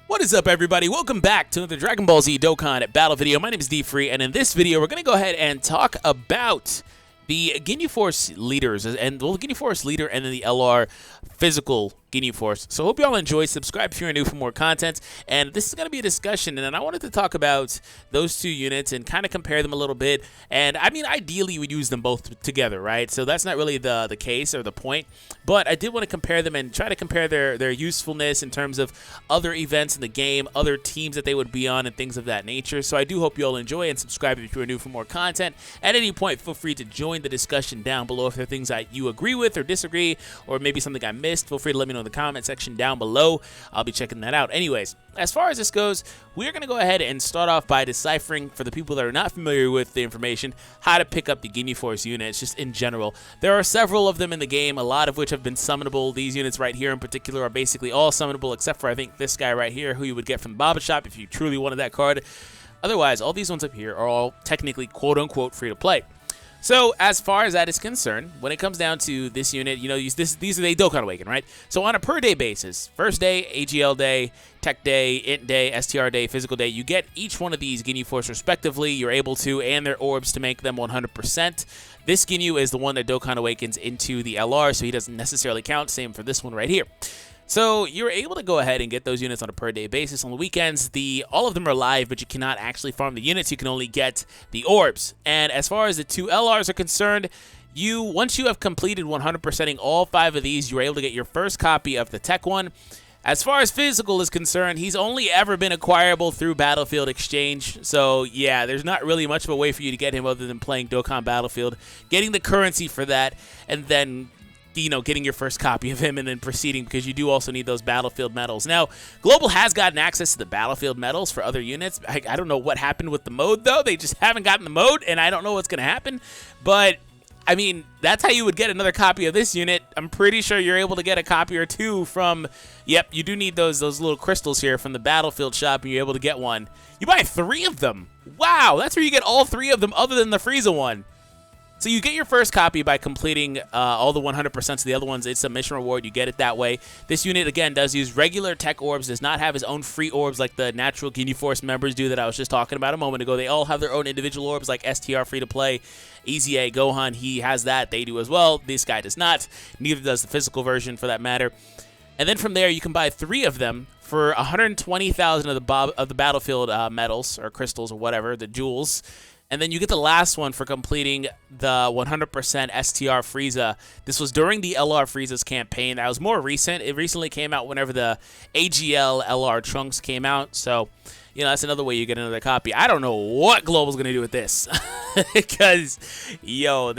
What is up, everybody? Welcome back to another Dragon Ball Z Dokkan battle video. My name is DFree, and in this video, we're going to go ahead and talk about the GINYU Force leaders, and the GINYU Force leader and then the LR physical GINYU Force. So hope you all enjoy. Subscribe if you're new for more content. And this is going to be a discussion, and I wanted to talk about those two units and kind of compare them a little bit. And I mean, ideally, we'd use them both together, right? So that's not really the case or the point. But I did want to compare them and try to compare their usefulness in terms of other events in the game, other teams that they would be on, and things of that nature. So I do hope you all enjoy, and subscribe if you're new for more content. At any point, feel free to join the discussion down below. If there are things that you agree with or disagree, or maybe something I missed, feel free to let me know in the comment section down below. I'll be checking that out. Anyways, as far as this goes, we're going to go ahead and start off by deciphering, for the people that are not familiar with the information, how to pick up the GINYU Force units, just in general. There are several of them in the game, a lot of which have been summonable. These units right here in particular are basically all summonable, except for, I think, this guy right here, who you would get from Baba Shop if you truly wanted that card. Otherwise, all these ones up here are all technically quote-unquote free to play. So, as far as that is concerned, when it comes down to this unit, you know, these are the Dokkan Awaken, right? So, on a per-day basis, first day, AGL day, Tech day, Int day, STR day, Physical day, you get each one of these GINYU Force respectively. You're able to, and their orbs to make them 100%. This GINYU is the one that Dokkan Awakens into the LR, so he doesn't necessarily count. Same for this one right here. So you're able to go ahead and get those units on a per-day basis. On the weekends, all of them are live, but you cannot actually farm the units. You can only get the orbs. And as far as the two LRs are concerned, once you have completed 100%ing all 5 of these, you're able to get your first copy of the Tech one. As far as Physical is concerned, he's only ever been acquirable through Battlefield Exchange. So, yeah, there's not really much of a way for you to get him other than playing Dokkan Battlefield, getting the currency for that, and then, you know, getting your first copy of him and then proceeding, because you do also need those Battlefield medals. Now, Global has gotten access to the Battlefield medals for other units. I don't know what happened with the mode, though. They just haven't gotten the mode, and I don't know what's going to happen. But, I mean, that's how you would get another copy of this unit. I'm pretty sure you're able to get a copy or two from, yep, you do need those little crystals here from the Battlefield shop, and you're able to get one. You buy 3 of them. Wow, that's where you get all 3 of them other than the Frieza one. So you get your first copy by completing all the 100% of the other ones. It's a mission reward. You get it that way. This unit, again, does use regular tech orbs, does not have his own free orbs like the natural GINYU Force members do that I was just talking about a moment ago. They all have their own individual orbs like STR free to play. Easy A, Gohan, he has that. They do as well. This guy does not. Neither does the physical version for that matter. And then from there, you can buy 3 of them for 120,000 of the Battlefield medals or crystals or whatever, the jewels. And then you get the last one for completing the 100% STR Frieza. This was during the LR Frieza's campaign. That was more recent. It recently came out whenever the AGL LR Trunks came out. So, you know, that's another way you get another copy. I don't know what Global's going to do with this. Because, yo,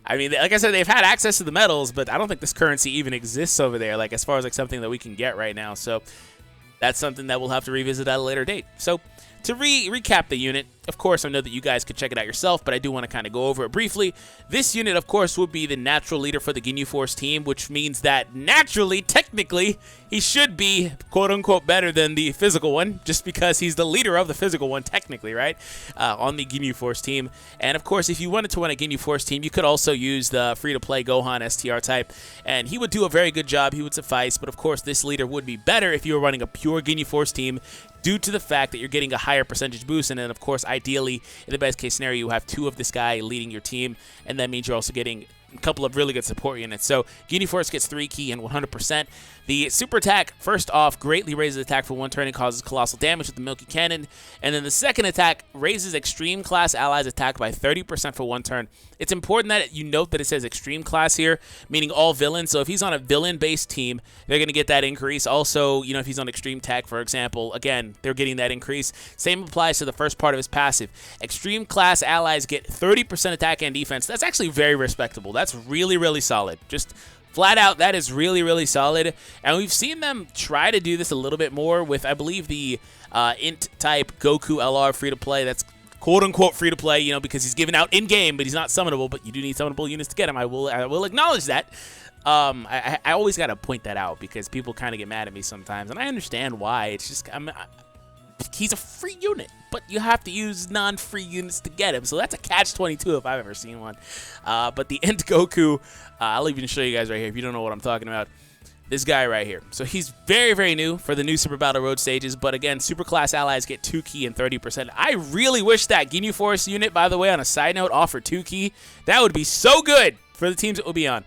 I mean, like I said, they've had access to the medals, but I don't think this currency even exists over there, like as far as like something that we can get right now. So that's something that we'll have to revisit at a later date. So to recap the unit, of course, I know that you guys could check it out yourself, but I do want to kind of go over it briefly. This unit, of course, would be the natural leader for the GINYU Force team, which means that naturally, technically, he should be, quote-unquote, better than the physical one, just because he's the leader of the physical one, technically, right, on the GINYU Force team. And, of course, if you wanted to run a GINYU Force team, you could also use the free-to-play Gohan STR type, and he would do a very good job. He would suffice, but, of course, this leader would be better if you were running a pure GINYU Force team, due to the fact that you're getting a higher percentage boost, and then, of course, ideally, in the best case scenario, you have 2 of this guy leading your team, and that means you're also getting a couple of really good support units. So GINYU Force gets 3 key and 100%. The super attack, first off, greatly raises attack for 1 turn and causes colossal damage with the Milky Cannon. And then the second attack raises extreme class allies attack by 30% for 1 turn. It's important that you note that it says extreme class here, meaning all villains. So if he's on a villain-based team, they're going to get that increase. Also, you know, if he's on extreme tech, for example, again, they're getting that increase. Same applies to the first part of his passive. Extreme class allies get 30% attack and defense. That's actually very respectable. That's really, really solid. Just flat out, that is really, really solid. And we've seen them try to do this a little bit more with, I believe, the Int type Goku LR free-to-play. That's quote-unquote free-to-play, you know, because he's given out in-game, but he's not summonable. But you do need summonable units to get him. I will acknowledge that. I always got to point that out because people kind of get mad at me sometimes. And I understand why. It's just, he's a free unit, but you have to use non-free units to get him. So that's a catch-22 if I've ever seen one. But the Int Goku, I'll even show you guys right here if you don't know what I'm talking about. This guy right here. So he's very, very new for the new Super Battle Road stages, but again, super class allies get 2 key and 30%. I really wish that GINYU Force unit, by the way, on a side note, offered 2 key. That would be so good for the teams it will be on.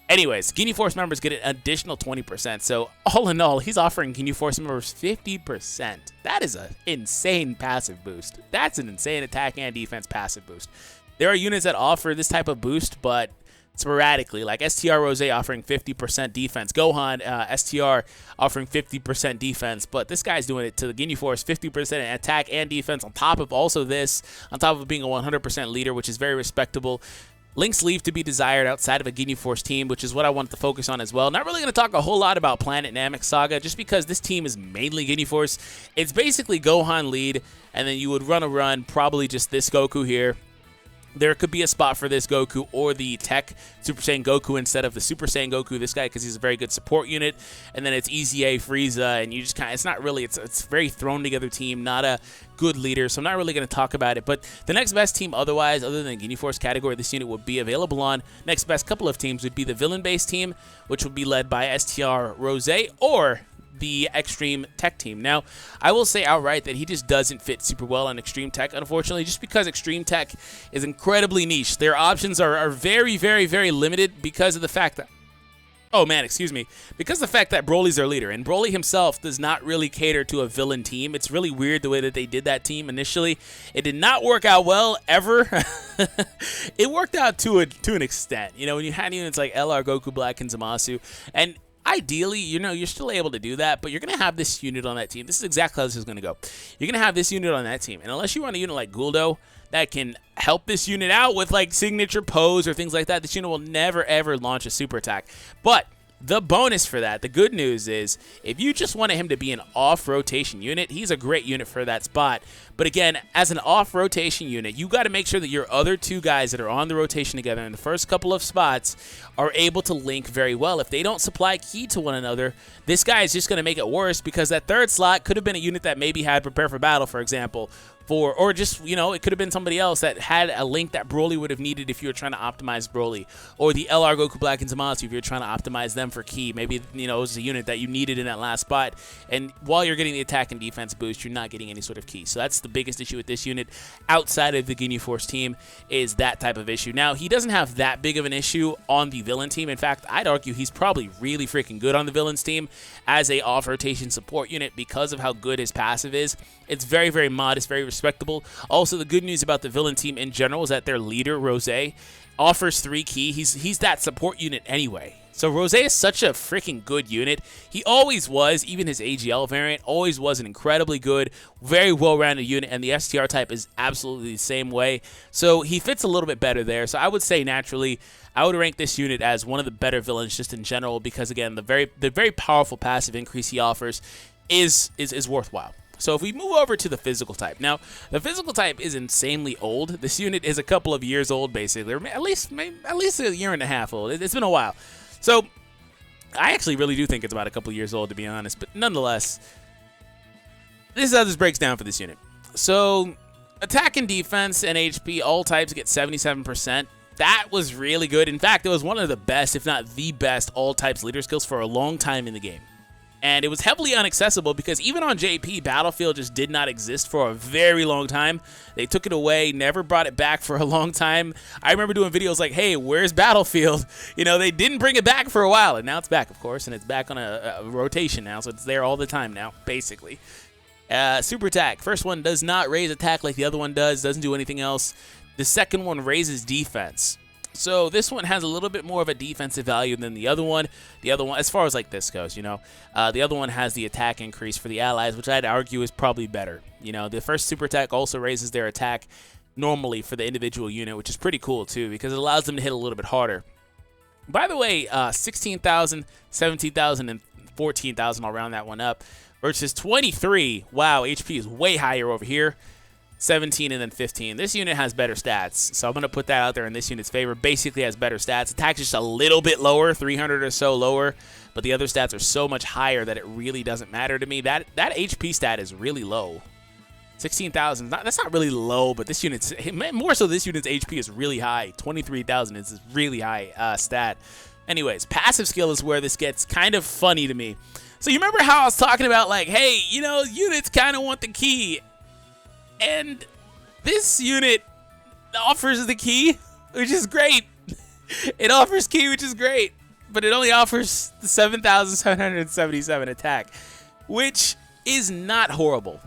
Anyways, GINYU Force members get an additional 20%. So all in all, he's offering GINYU Force members 50%. That is an insane passive boost. That's an insane attack and defense passive boost. There are units that offer this type of boost, but sporadically, like STR Rose offering 50% defense, Gohan STR offering 50% defense, but this guy's doing it to the GINYU Force 50% attack and defense on top of also this, on top of being a 100% leader, which is very respectable. Links leave to be desired outside of a GINYU Force team, which is what I wanted to focus on as well. Not really going to talk a whole lot about Planet Namek Saga, just because this team is mainly GINYU Force. It's basically Gohan lead, and then you would run probably just this Goku here. There could be a spot for this Goku or the Tech Super Saiyan Goku instead of the Super Saiyan Goku, this guy, because he's a very good support unit. And then it's Easy A, Frieza, and you just kind of, it's not really, it's a very thrown together team, not a good leader, so I'm not really going to talk about it. But the next best team otherwise, other than the GINYU Force category this unit would be available on, next best couple of teams would be the villain-based team, which would be led by STR Rose, or the Extreme Tech team. Now, I will say outright that he just doesn't fit super well on Extreme Tech, unfortunately, just because Extreme Tech is incredibly niche. Their options are very, very, very limited because of the fact that, oh man, excuse me, because of the fact that Broly's their leader, and Broly himself does not really cater to a villain team. It's really weird the way that they did that team initially. It did not work out well, ever. It worked out to an extent. You know, when you had units like LR, Goku Black, and Zamasu, and ideally, you know, you're still able to do that, but you're going to have this unit on that team. This is exactly how this is going to go. You're going to have this unit on that team, and unless you run a unit like Guldo that can help this unit out with, like, signature pose or things like that, this unit will never, ever launch a super attack. But the bonus for that, the good news is, if you just wanted him to be an off-rotation unit, he's a great unit for that spot. But again, as an off-rotation unit, you got to make sure that your other two guys that are on the rotation together in the first couple of spots are able to link very well. If they don't supply ki to one another, this guy is just going to make it worse, because that third slot could have been a unit that maybe had Prepare for Battle, for example, or just, you know, it could have been somebody else that had a link that Broly would have needed if you were trying to optimize Broly, or the LR Goku Black and Zamasu if you're trying to optimize them for ki. Maybe, you know, it was a unit that you needed in that last spot, and while you're getting the attack and defense boost, you're not getting any sort of ki. So that's the biggest issue with this unit outside of the GINYU Force team, is that type of issue. Now, he doesn't have that big of an issue on the villain team. In fact, I'd argue he's probably really freaking good on the villains team as a off-rotation support unit because of how good his passive is. It's very, very modest, very respectable. Also, the good news about the villain team in general is that their leader, Rose, offers 3 ki. He's that support unit anyway. So Rose is such a freaking good unit. He always was, even his AGL variant, always was an incredibly good, very well-rounded unit, and the STR type is absolutely the same way. So he fits a little bit better there. So I would say, naturally, I would rank this unit as one of the better villains just in general, because, again, the very powerful passive increase he offers is worthwhile. So if we move over to the physical type. Now, the physical type is insanely old. This unit is a couple of years old, basically, or at least a year and a half old. It's been a while. So I actually really do think it's about a couple of years old, to be honest. But nonetheless, this is how this breaks down for this unit. So attack and defense and HP, all types get 77%. That was really good. In fact, it was one of the best, if not the best, all types leader skills for a long time in the game. And it was heavily inaccessible because even on JP, Battlefield just did not exist for a very long time. They took it away, never brought it back for a long time. I remember doing videos like, hey, where's Battlefield? You know, they didn't bring it back for a while, and now it's back, of course, and it's back on a rotation now, so it's there all the time now, basically. Super attack. First one does not raise attack like the other one does, doesn't do anything else. The second one raises defense. So this one has a little bit more of a defensive value than the other one. The other one, as far as like this goes, you know, the other one has the attack increase for the allies, which I'd argue is probably better. You know, the first super attack also raises their attack normally for the individual unit, which is pretty cool too, because it allows them to hit a little bit harder. By the way, 16,000, 17,000, and 14,000, I'll round that one up, versus 23. Wow, HP is way higher over here. 17 and then 15. This unit has better stats, so I'm going to put that out there in this unit's favor. Basically has better stats. Attack just a little bit lower, 300 or so lower, but the other stats are so much higher that it really doesn't matter to me. That HP stat is really low. 16,000, that's not really low, but this unit's, more so this unit's HP is really high. 23,000 is a really high stat. Anyways, passive skill is where this gets kind of funny to me. So you remember how I was talking about, like, hey, you know, units kind of want the key. And this unit offers the key, which is great. It offers key, which is great. But it only offers the 7,777 attack, which is not horrible.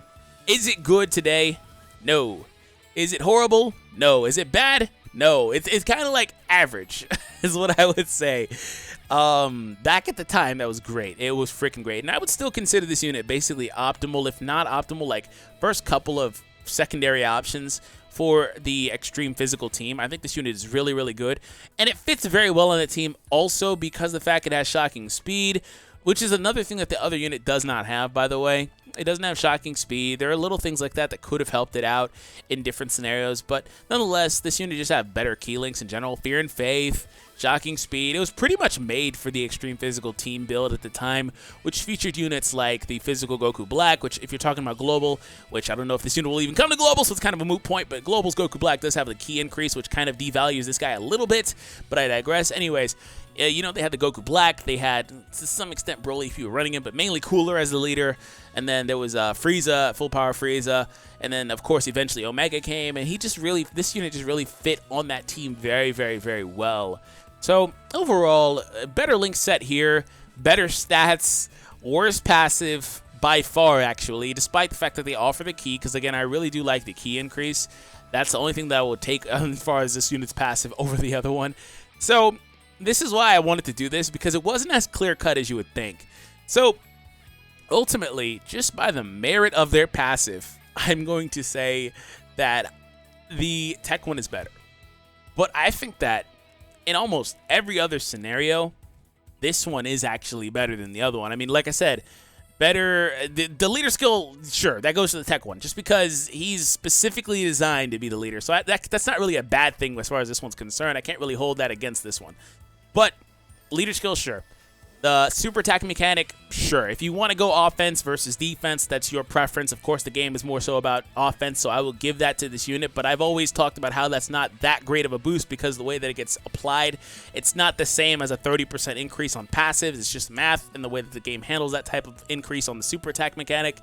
Is it good today? No. Is it horrible? No. Is it bad? No. It's kind of like average is what I would say. Back at the time, that was great. It was freaking great. And I would still consider this unit basically optimal, if not optimal, like first couple of secondary options for the extreme physical team. I think this unit is really, really good. And it fits very well on the team also because of the fact it has shocking speed, which is another thing that the other unit does not have, by the way. It doesn't have shocking speed. There are little things like that that could have helped it out in different scenarios. But nonetheless, this unit just have better key links in general. Fear and Faith, shocking speed. It was pretty much made for the extreme physical team build at the time, which featured units like the physical Goku Black, which if you're talking about global, which I don't know if this unit will even come to global, so it's kind of a moot point, but global's Goku Black does have the key increase, which kind of devalues this guy a little bit, but I digress. Anyways, you know, they had the Goku Black, they had, to some extent, Broly if you were running him, but mainly Cooler as the leader, and then there was Frieza, full power Frieza, and then, of course, eventually Omega came, and this unit just really fit on that team very, very, very well. So, overall, a better link set here, better stats, worse passive by far, actually, despite the fact that they offer the key, because, again, I really do like the key increase. That's the only thing that I would take as far as this unit's passive over the other one. So, this is why I wanted to do this, because it wasn't as clear-cut as you would think. So, ultimately, just by the merit of their passive, I'm going to say that the tech one is better. But I think that in almost every other scenario, this one is actually better than the other one. I mean, like I said, better. The leader skill, sure, that goes to the tech one, just because he's specifically designed to be the leader. So that's not really a bad thing as far as this one's concerned. I can't really hold that against this one. But leader skill, sure. The super attack mechanic, sure. If you want to go offense versus defense, that's your preference. Of course, the game is more so about offense, so I will give that to this unit. But I've always talked about how that's not that great of a boost because the way that it gets applied, it's not the same as a 30% increase on passives. It's just math and the way that the game handles that type of increase on the super attack mechanic.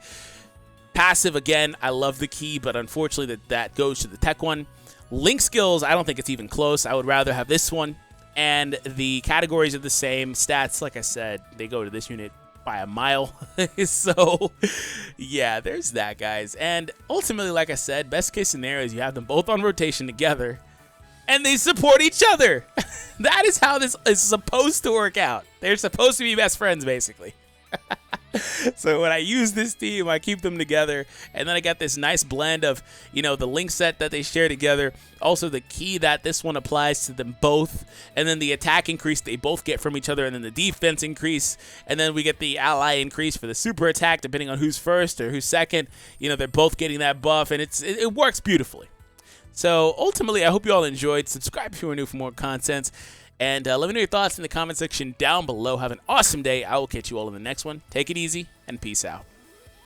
Passive, again, I love the key, but unfortunately that goes to the tech one. Link skills, I don't think it's even close. I would rather have this one. And the categories are the same. Stats, like I said, they go to this unit by a mile. So, yeah, there's that, guys. And ultimately, like I said, best case scenario is you have them both on rotation together, and they support each other. That is how this is supposed to work out. They're supposed to be best friends, basically. So when I use this team, I keep them together, and then I got this nice blend of, you know, the link set that they share together, also the key that this one applies to them both, and then the attack increase they both get from each other, and then the defense increase, and then we get the ally increase for the super attack, depending on who's first or who's second. You know, they're both getting that buff, and it works beautifully. So ultimately, I hope you all enjoyed. Subscribe if you are new for more content. And let me know your thoughts in the comment section down below. Have an awesome day. I will catch you all in the next one. Take it easy, and peace out.